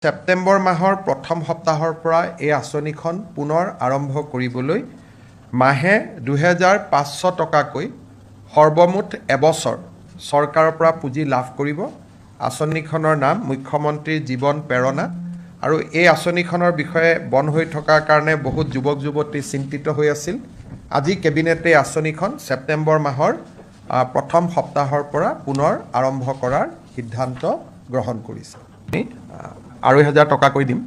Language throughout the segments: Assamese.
ছেপ্টেম্বৰ মাহৰ প্ৰথম সপ্তাহৰ পৰা এই আঁচনিখন পুনৰ আৰম্ভ কৰিবলৈ মাহে ২৫০০ টকাকৈ সৰ্বমুঠ এবছৰ চৰকাৰৰ পৰা পুঁজি লাভ কৰিব। আঁচনিখনৰ নাম মুখ্যমন্ত্ৰীৰ জীৱন প্ৰেৰণা আৰু এই আঁচনিখনৰ বিষয়ে বন্ধ হৈ থকাৰ কাৰণে বহুত যুৱক যুৱতী চিন্তিত হৈ আছিল। আজি কেবিনেটে এই আঁচনিখন ছেপ্টেম্বৰ মাহৰ প্ৰথম সপ্তাহৰ পৰা পুনৰ আৰম্ভ কৰাৰ সিদ্ধান্ত গ্ৰহণ কৰিছে। ২,৫০০ টকাকৈ দিম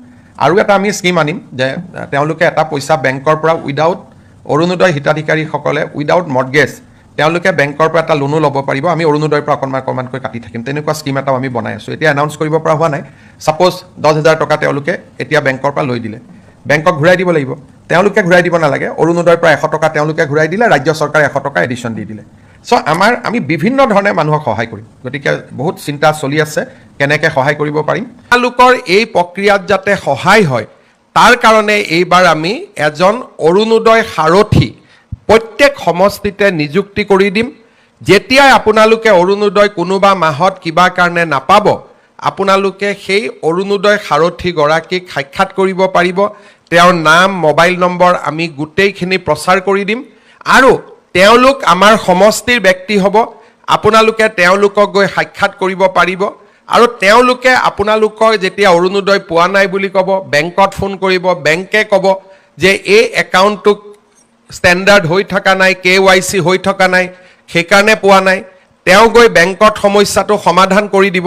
আৰু এটা আমি স্কিম আনিম যে তেওঁলোকে এটা পইচা বেংকৰ পৰা উইদাউট অৰুণোদয় হিতাধিকাৰীসকলে উইদাউট মৰ্টগেজ তেওঁলোকে বেংকৰ পৰা এটা লোনো ল'ব পাৰিব। আমি অৰুণোদয়ৰ পৰা অকণমানকৈ কাটি থাকিম, তেনেকুৱা স্কিম এটাও আমি বনাই আছোঁ। এতিয়া এনাউন্স কৰিব পৰা হোৱা নাই। ছাপ'জ ১০,০০০ টকা তেওঁলোকে এতিয়া বেংকৰ পৰা লৈ দিলে, বেংকক ঘূৰাই দিব লাগিব। তেওঁলোকে ঘূৰাই দিব নালাগে, অৰুণোদয়ৰ পৰা ১০০ টকা তেওঁলোকে ঘূৰাই দিলে, ৰাজ্য চৰকাৰে ১০০ টকা এডিশ্যন দি দিলে। চ' আমি বিভিন্ন ধৰণে মানুহক সহায় কৰিম। গতিকে বহুত চিন্তা চলি আছে কেনেকৈ সহায় কৰিব পাৰিম। তেওঁলোকৰ এই প্ৰক্ৰিয়াত যাতে সহায় হয় তাৰ কাৰণে এইবাৰ আমি এজন অৰুণোদয় সাৰথী প্ৰত্যেক সমষ্টিতে নিযুক্তি কৰি দিম। যেতিয়াই আপোনালোকে অৰুণোদয় কোনোবা মাহত কিবা কাৰণে নাপাব, আপোনালোকে সেই অৰুণোদয় সাৰথীগৰাকীক সাক্ষাৎ কৰিব পাৰিব। তেওঁৰ নাম, মোবাইল নম্বৰ আমি গোটেইখিনি প্ৰচাৰ কৰি দিম আৰু তেওঁলোক আমাৰ সমষ্টিৰ ব্যক্তি হ'ব। আপোনালোকে তেওঁলোকক গৈ সাক্ষাৎ কৰিব পাৰিব আৰু তেওঁলোকে আপোনালোকৰ যেতিয়া অৰুণোদয় পোৱা নাই বুলি ক'ব, বেংকত ফোন কৰিব, বেংকে ক'ব যে এই একাউণ্টটোক ষ্টেণ্ডাৰ্ড হৈ থকা নাই, KYC হৈ থকা নাই, সেইকাৰণে পোৱা নাই। তেওঁ গৈ বেংকত সমস্যাটো সমাধান কৰি দিব।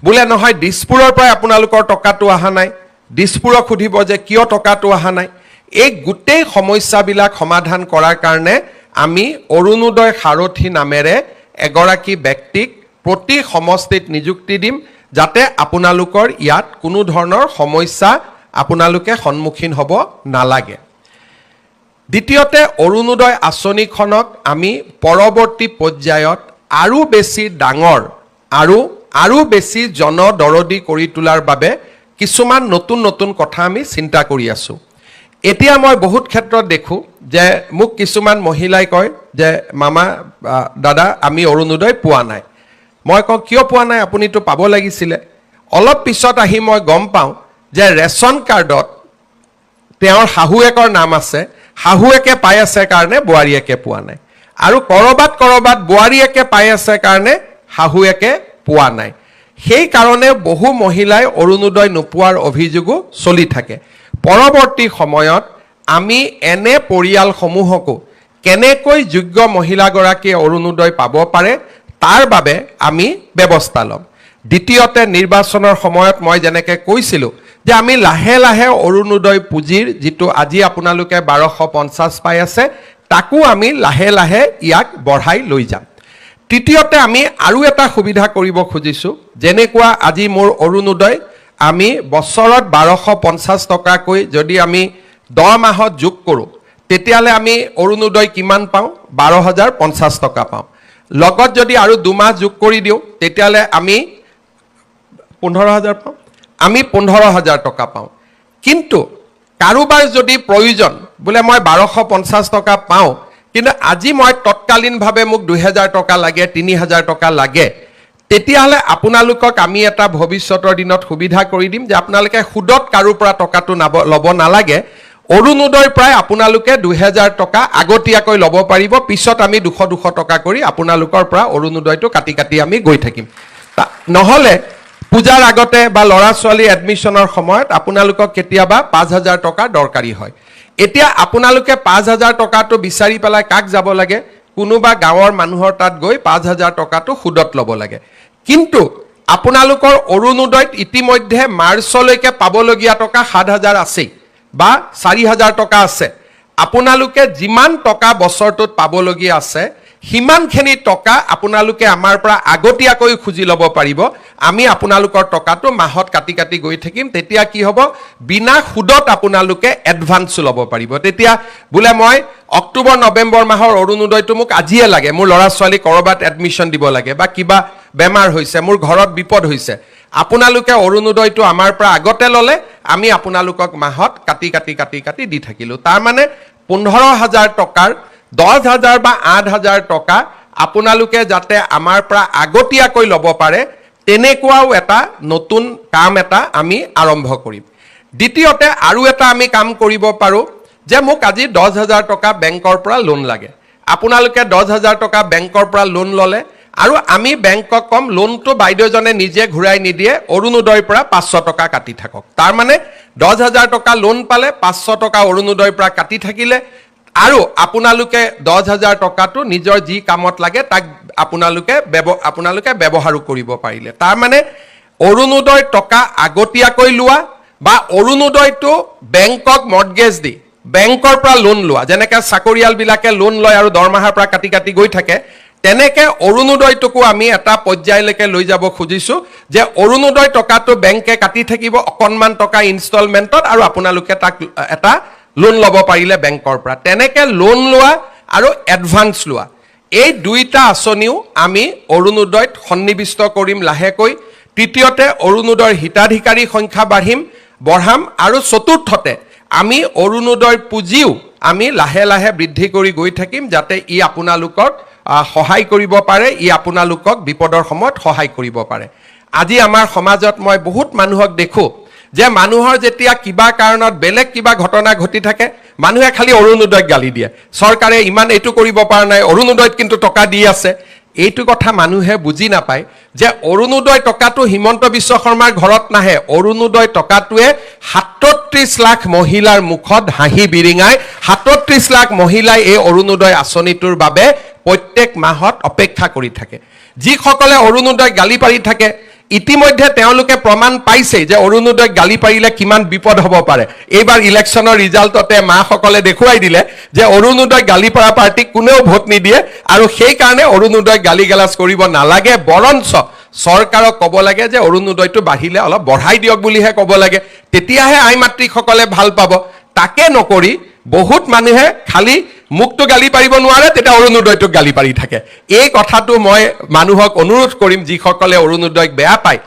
বোলে নহয় দিছপুৰৰ পৰাই আপোনালোকৰ টকাটো অহা নাই, দিছপুৰক সুধিব যে কিয় টকাটো অহা নাই। এই গোটেই সমস্যাবিলাক সমাধান কৰাৰ কাৰণে আমি অৰুণোদয় সাৰথী নামেৰে এগৰাকী ব্যক্তিক প্ৰতি সমষ্টিত নিযুক্তি দিম, যাতে আপোনালোকৰ ইয়াত কোনো ধৰণৰ সমস্যা আপোনালোকে সন্মুখীন হ'ব নালাগে। দ্বিতীয়তে, অৰুণোদয় আঁচনিখনক আমি পৰৱৰ্তী পৰ্যায়ত আৰু বেছি ডাঙৰ আৰু বেছি জনদৰদী কৰি তোলাৰ বাবে কিছুমান নতুন নতুন কথা আমি চিন্তা কৰি আছোঁ। এতিয়া মই বহুত ক্ষেত্ৰত দেখোঁ যে মোক কিছুমান মহিলাই কয় যে মামা দাদা আমি অৰুণোদয় পোৱা নাই। মই কওঁ কিয় পোৱা নাই, আপুনিতো পাব লাগিছিলে। অলপ পিছত আহি মই গম পাওঁ যে ৰেচন কাৰ্ডত তেওঁৰ শাহুৱেকৰ নাম আছে, শাহুৱেকে পাই আছে কাৰণে বোৱাৰীয়েকে পোৱা নাই, আৰু ক'ৰবাত বোৱাৰীয়েকে পাই আছে কাৰণে শাহুৱেকে পোৱা নাই। সেইকাৰণে বহু মহিলাই অৰুণোদয় নোপোৱাৰ অভিযোগো চলি থাকে। পৰৱৰ্তী সময়ত আমি এনে পৰিয়ালসমূহকো কেনেকৈ যোগ্য মহিলাগৰাকীয়ে অৰুণোদয় পাব পাৰে তাৰ বাবে আমি ব্যৱস্থা ল'ম। দ্বিতীয়তে, নিৰ্বাচনৰ সময়ত মই যেনেকৈ কৈছিলোঁ যে আমি লাহে লাহে অৰুণোদয় পুঁজিৰ যিটো আজি আপোনালোকে ১২৫০ পাই আছে তাকো আমি লাহে লাহে ইয়াক বঢ়াই লৈ যাম। তৃতীয়তে, আমি আৰু এটা সুবিধা কৰিব খুজিছোঁ, যেনেকুৱা আজি মোৰ অৰুণোদয় আমি বছৰত ১২৫০ টকাকৈ যদি আমি 10 মাহত যোগ কৰোঁ তেতিয়াহ'লে আমি অৰুণোদয় কিমান পাওঁ? ১২,০৫০ টকা পাওঁ। লগত যদি আৰু 2 মাহ যোগ কৰি দিওঁ তেতিয়াহ'লে আমি 15,০০০ পাওঁ, আমি 15,০০০ টকা পাওঁ। কিন্তু কাৰোবাৰ যদি প্ৰয়োজন বোলে মই ১২৫০ টকা পাওঁ কিন্তু আজি মই তৎকালীনভাৱে মোক ২,০০০ টকা লাগে, ৩,০০০ টকা লাগে, তেতিয়াহ'লে আপোনালোকক আমি এটা ভৱিষ্যতৰ দিনত সুবিধা কৰি দিম যে আপোনালোকে সুদত কাৰোৰ পৰা টকাটো ল'ব নালাগে। অৰুণোদয়ৰ পৰাই আপোনালোকে ২,০০০ টকা আগতীয়াকৈ ল'ব পাৰিব। পিছত আমি ২০০ টকা কৰি আপোনালোকৰ পৰা অৰুণোদয়টো কাটি আমি গৈ থাকিম। নহ'লে পূজাৰ আগতে বা ল'ৰা ছোৱালী এডমিশ্যনৰ সময়ত আপোনালোকক কেতিয়াবা ৫,০০০ টকা দৰকাৰী হয়। এতিয়া আপোনালোকে ৫,০০০ টকাটো বিচাৰি পেলাই কাক যাব লাগে? কোনোবা গাঁৱৰ মানুহৰ তাত গৈ ৫,০০০ টকাটো সুদত ল'ব লাগে। কিন্তু আপোনালোকৰ অৰুণোদয়ত ইতিমধ্যে মাৰ্চলৈকে পাবলগীয়া টকা ৭,০০০ আছেই বা ৪,০০০ টকা আছে। আপোনালোকে যিমান টকা বছৰটোত পাবলগীয়া আছে সিমানখিনি টকা আপোনালোকে আমাৰ পৰা আগতীয়াকৈ খুজি ল'ব পাৰিব। আমি আপোনালোকৰ টকাটো মাহত কাটি গৈ থাকিম। তেতিয়া কি হ'ব? বিনা সুদত আপোনালোকে এডভান্সো ল'ব পাৰিব। তেতিয়া বোলে মই অক্টোবৰ নৱেম্বৰ মাহৰ অৰুণোদয়টো মোক আজিয়ে লাগে, মোৰ ল'ৰা ছোৱালী ক'ৰবাত এডমিশ্যন দিব লাগে বা কিবা বেমাৰ হৈছে, মোৰ ঘৰত বিপদ হৈছে, আপোনালোকে অৰুণোদয়টো আমাৰ পৰা আগতে ল'লে, আমি আপোনালোকক মাহত কাটি দি থাকিলোঁ। তাৰমানে 15,০০০ টকাৰ 10,০০০ বা 8,০০০ টকা আপোনালোকে যাতে আমাৰ পৰা আগতীয়াকৈ ল'ব পাৰে তেনেকুৱাও এটা নতুন কাম এটা আমি আৰম্ভ কৰিম। দ্বিতীয়তে আৰু এটা আমি কাম কৰিব পাৰোঁ যে মোক আজি 10,000 টকা বেংকৰ পৰা লোন লাগে। আপোনালোকে 10,000 টকা বেংকৰ পৰা লোন ল'লে আৰু আমি বেংকক কম লোনটো বাইদেউজনে নিজে ঘূৰাই নিদিয়ে, অৰুণোদয়ৰ পৰা 500 টকা কাটি থাকক। তাৰমানে 10,000 টকা লোন পালে 500 টকা অৰুণোদয়ৰ পৰা কাটি থাকিলে আৰু আপোনালোকে 10,000 টকাটো নিজৰ যি কামত লাগে তাক আপোনালোকে ব্যৱহাৰো কৰিব পাৰিলে। তাৰমানে অৰুণোদয় টকা আগতীয়াকৈ লোৱা বা অৰুণোদয়টো বেংকক মৰ্টগেজ দি বেংকৰ পৰা লোন লোৱা, যেনেকৈ চাকৰিয়ালবিলাকে লোন লয় আৰু দৰমহাৰ পৰা কাটি কাটি গৈ থাকে, তেনেকৈ অৰুণোদয়টোকো আমি এটা পৰ্যায়লৈকে লৈ যাব খুজিছোঁ যে অৰুণোদয় টকাটো বেংকে কাটি থাকিব অকণমান টকা ইনষ্টলমেণ্টত আৰু আপোনালোকে তাক এটা লোন ল'ব পাৰিলে বেংকৰ পৰা। তেনেকৈ লোন লোৱা আৰু এডভান্স লোৱা, এই দুইটা আঁচনিও আমি অৰুণোদয়ত সন্নিৱিষ্ট কৰিম লাহেকৈ। তৃতীয়তে অৰুণোদয়ৰ হিতাধিকাৰী সংখ্যা বঢ়াম আৰু চতুৰ্থতে আমি অৰুণোদয়ৰ পুঁজিও আমি লাহে লাহে বৃদ্ধি কৰি গৈ থাকিম যাতে ই আপোনালোকক সহায় কৰিব পাৰে, ই আপোনালোকক বিপদৰ সময়ত সহায় কৰিব পাৰে। আজি আমাৰ সমাজত মই বহুত মানুহক দেখোঁ যে মানুহৰ যেতিয়া কিবা কাৰণত বেলেগ কিবা ঘটনা ঘটি থাকে মানুহে খালি অৰুণোদয়ক গালি দিয়ে, চৰকাৰে ইমান এইটো কৰিব পৰা নাই, অৰুণোদয়ত কিন্তু টকা দি আছে। এইটো কথা মানুহে বুজি নাপায় যে অৰুণোদয় টকাটো হিমন্ত বিশ্ব শৰ্মাৰ ঘৰত নাহে, অৰুণোদয় টকাটোৱে 37 লাখ মহিলাৰ মুখত হাঁহি বিৰিঙাই 37 লাখ মহিলাই এই অৰুণোদয় আঁচনিটোৰ বাবে প্ৰত্যেক মাহত অপেক্ষা কৰি থাকে। যিসকলে অৰুণোদয় গালি পাৰি থাকে ইতিমধ্যে তেওঁলোকে প্ৰমাণ পাইছে যে অৰুণোদয় গালি পাৰিলে কিমান বিপদ হ'ব পাৰে। এইবাৰ ইলেকশ্যনৰ ৰিজাল্টতে মাসকলে দেখুৱাই দিলে যে অৰুণোদয় গালি পৰা পাৰ্টিক কোনেও ভোট নিদিয়ে আৰু সেইকাৰণে অৰুণোদয় গালি গালাজ কৰিব নালাগে, বৰঞ্চ চৰকাৰক ক'ব লাগে যে অৰুণোদয়টো বাঢ়িলে অলপ বঢ়াই দিয়ক বুলিহে ক'ব লাগে, তেতিয়াহে আই মাতৃসকলে ভাল পাব। তাকে নকৰি বহুত মানুহে খালি মুখটো গালি পাৰিব নোৱাৰে, তেতিয়া অৰুণোদয়টোক গালি পাৰি থাকে। এই কথাটো মই মানুহক অনুৰোধ কৰিম যিসকলে অৰুণোদয়ক বেয়া পায়,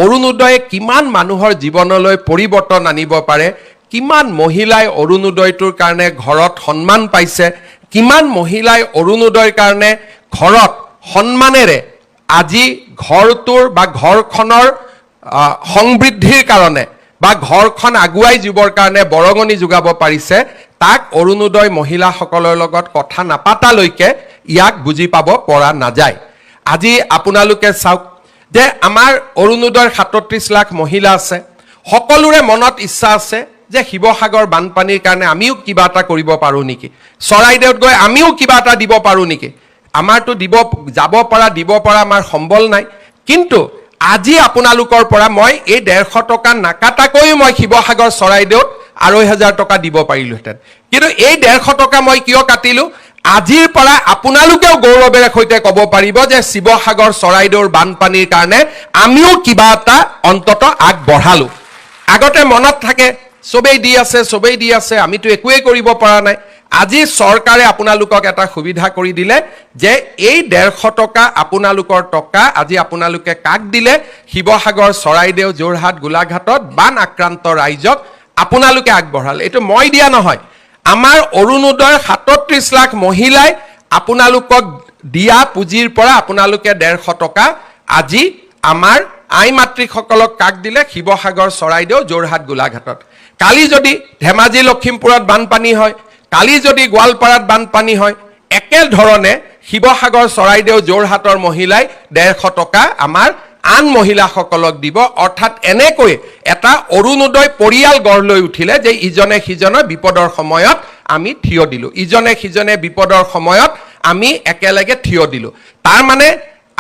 অৰুণোদয়ে কিমান মানুহৰ জীৱনলৈ পৰিৱৰ্তন আনিব পাৰে, কিমান মহিলাই অৰুণোদয়টোৰ কাৰণে ঘৰত সন্মান পাইছে, কিমান মহিলাই অৰুণোদয়ৰ কাৰণে ঘৰত সন্মানেৰে আজি ঘৰটোৰ বা ঘৰখনৰ সমৃদ্ধিৰ কাৰণে বা ঘৰখন আগুৱাই যাবৰ কাৰণে বৰঙণি যোগাব পাৰিছে, তাক অৰুণোদয় মহিলাসকলৰ লগত কথা নাপাতালৈকে ইয়াক বুজি পাব পৰা নাযায়। আজি আপোনালোকে চাওক যে আমাৰ অৰুণোদয়ৰ 37 লাখ মহিলা আছে, সকলোৰে মনত ইচ্ছা আছে যে শিৱসাগৰ বানপানীৰ কাৰণে আমিও কিবা এটা কৰিব পাৰোঁ নেকি, চৰাইদেউত গৈ আমিও কিবা এটা দিব পাৰোঁ নেকি। আমাৰতো যাব পৰা আমাৰ সম্বল নাই, কিন্তু আজি আপোনালোকৰ পৰা মই এই 150 টকা নাকাটাকৈও মই শিৱসাগৰ চৰাইদেউত 2,500 টকা দিব পাৰিলোহেঁতেন। কিন্তু এই 150 টকা মই কিয় কাটিলোঁ, আজিৰ পৰা আপোনালোকেও গৌৰৱেৰে সৈতে ক'ব পাৰিব যে শিৱসাগৰ চৰাইদেউৰ বানপানীৰ কাৰণে আমিও কিবা এটা অন্তত আগবঢ়ালোঁ। আগতে মনত থাকে চবেই দি আছে আমিতো একোৱেই কৰিব পৰা নাই। আজি চৰকাৰে আপোনালোকক এটা সুবিধা কৰি দিলে যে এই 150 টকা আপোনালোকৰ টকা আজি আপোনালোকে কাক দিলে, শিৱসাগৰ চৰাইদেউ যোৰহাট গোলাঘাটত বান আক্ৰান্ত ৰাইজক আপোনালোকে আগবঢ়ালে। এইটো মই দিয়া নহয়, আমাৰ অৰুণোদয়ৰ 37 লাখ মহিলাই আপোনালোকক দিয়া পুঁজিৰ পৰা আপোনালোকে 150 টকা আজি আমাৰ আই মাতৃসকলক কাক দিলে, শিৱসাগৰ চৰাইদেউ যোৰহাট গোলাঘাটত। কালি যদি ধেমাজি লখিমপুৰত বানপানী হয়, কালি যদি গোৱালপাৰাত বানপানী হয়, একেধৰণে শিৱসাগৰ চৰাইদেউ যোৰহাটৰ মহিলাই 150 টকা আমাৰ আন মহিলাসকলক দিব। অৰ্থাৎ এনেকৈ এটা অৰুণোদয় পৰিয়াল গঢ় লৈ উঠিলে যে ইজনে সিজনৰ বিপদৰ সময়ত আমি থিয় দিলোঁ, ইজনে সিজনে বিপদৰ সময়ত আমি একেলগে থিয় দিলোঁ। তাৰ মানে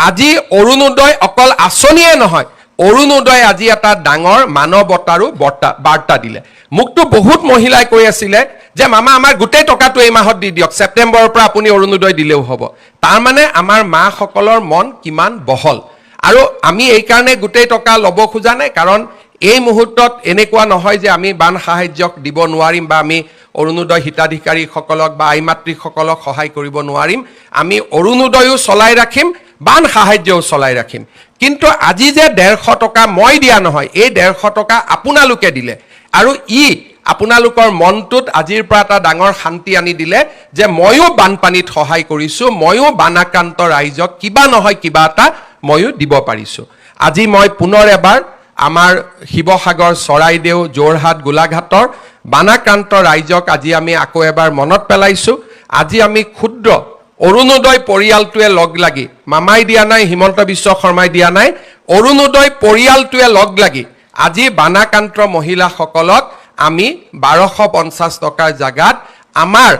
আজি অৰুণোদয় অকল আঁচনিয়ে নহয়, অৰুণোদয় আজি এটা ডাঙৰ মানৱতাৰো বাৰ্তা দিলে। মোকতো বহুত মহিলাই কৈ আছিলে যে মামা আমাৰ গোটেই টকাটো এই মাহত দি দিয়ক, ছেপ্টেম্বৰৰ পৰা আপুনি অৰুণোদয় দিলেও হ'ব। তাৰমানে আমাৰ মাসকলৰ মন কিমান বহল। আৰু আমি এইকাৰণে গোটেই টকা ল'ব খোজা নাই, কাৰণ এই মুহূৰ্তত এনেকুৱা নহয় যে আমি বান সাহায্যক দিব নোৱাৰিম বা আমি অৰুণোদয় হিতাধিকাৰীসকলক বা আই মাতৃসকলক সহায় কৰিব নোৱাৰিম। আমি অৰুণোদয়ো চলাই ৰাখিম, বান সাহায্যও চলাই ৰাখিম। কিন্তু আজি যে 150 টকা মই দিয়া নহয়, এই 150 টকা আপোনালোকে দিলে আৰু আপোনালোকৰ মনটোত আজিৰ পৰা এটা ডাঙৰ শান্তি আনি দিলে যে ময়ো বানপানীত সহায় কৰিছোঁ, ময়ো বানাক্ৰান্ত ৰাইজক কিবা নহয় কিবা এটা ময়ো দিব পাৰিছোঁ। আজি মই পুনৰ এবাৰ আমাৰ শিৱসাগৰ, চৰাইদেউ, যোৰহাট, গোলাঘাটৰ বানাক্ৰান্ত ৰাইজক আজি আমি আকৌ এবাৰ মনত পেলাইছোঁ। আজি আমি ক্ষুদ্ৰ অৰুণোদয় পৰিয়ালটোৱে লগ লাগি, মামাই দিয়া নাই, হিমন্ত বিশ্ব শৰ্মাই দিয়া নাই, অৰুণোদয় পৰিয়ালটোৱে লগ লাগি আজি বানাক্ৰান্ত মহিলাসকলক আমি 1250 টকাৰ জাগাত আমাৰ